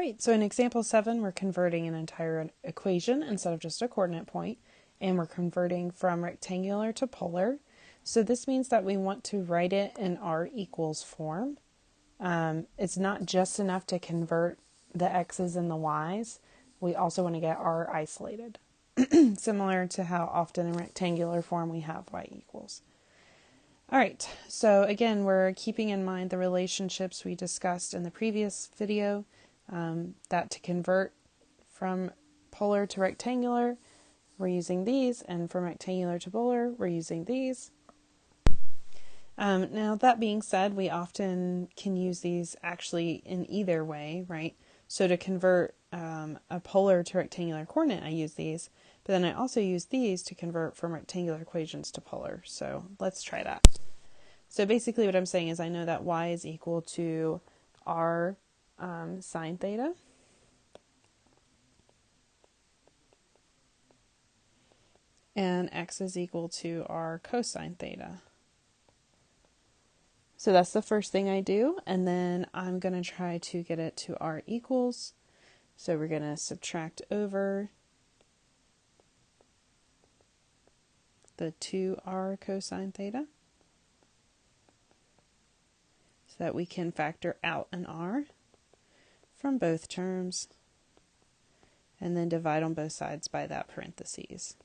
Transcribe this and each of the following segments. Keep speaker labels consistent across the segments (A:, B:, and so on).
A: right, so in example 7, we're converting an entire equation instead of just a coordinate point, and we're converting from rectangular to polar. So this means that we want to write it in r equals form. It's not just enough to convert the x's and the y's. We also want to get r isolated, similar to how often in rectangular form we have y equals. All right, so again, we're keeping in mind the relationships we discussed in the previous video, that to convert from polar to rectangular, we're using these, and from rectangular to polar, we're using these. Now, that being said, we often can use these actually in either way, right? So to convert a polar to rectangular coordinate, I use these, but then I also use these to convert from rectangular equations to polar. So let's try that. So basically what I'm saying is I know that y is equal to r sine theta. And x is equal to r cosine theta. So that's the first thing I do, and then I'm going to try to get it to r equals. So we're going to subtract over the 2r cosine theta so that we can factor out an r from both terms, and then divide on both sides by that parentheses.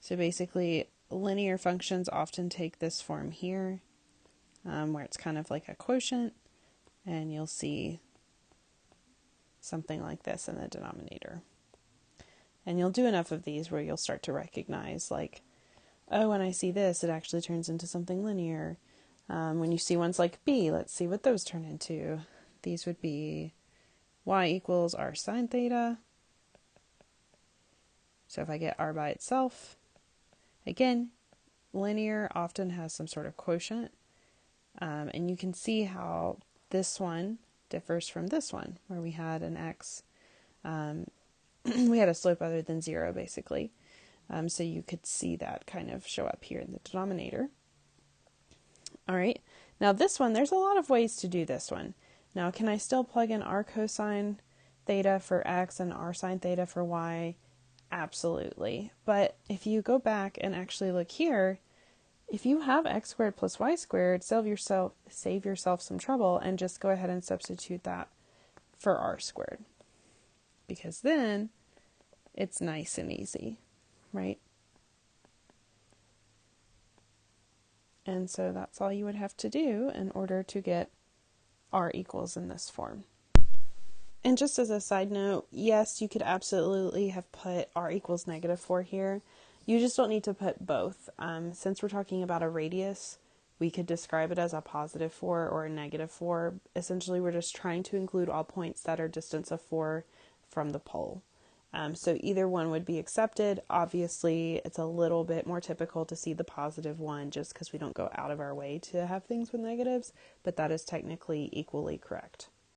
A: So basically, linear functions often take this form here, where it's kind of like a quotient, and you'll see something like this in the denominator. And you'll do enough of these where you'll start to recognize, like, oh, when I see this, it actually turns into something linear. When you see ones like b, let's see what those turn into. These would be y equals r sine theta. So if I get r by itself, again, linear often has some sort of quotient. And you can see how this one differs from this one, where we had an x, we had a slope other than 0, basically. So you could see that kind of show up here in the denominator. All right, now this one, there's a lot of ways to do this one. Now, can I still plug in r cosine theta for x and r sine theta for y? Absolutely. But if you go back and actually look here, if you have x squared plus y squared, save yourself some trouble and just go ahead and substitute that for r squared. Because then it's nice and easy, right? And so that's all you would have to do in order to get r equals in this form. And just as a side note, yes, you could absolutely have put r equals -4 here. You just don't need to put both. Since we're talking about a radius, we could describe it as a +4 or a -4. Essentially, we're just trying to include all points that are distance of 4 from the pole. So either one would be accepted. Obviously, it's a little bit more typical to see the +1 just because we don't go out of our way to have things with negatives, but that is technically equally correct.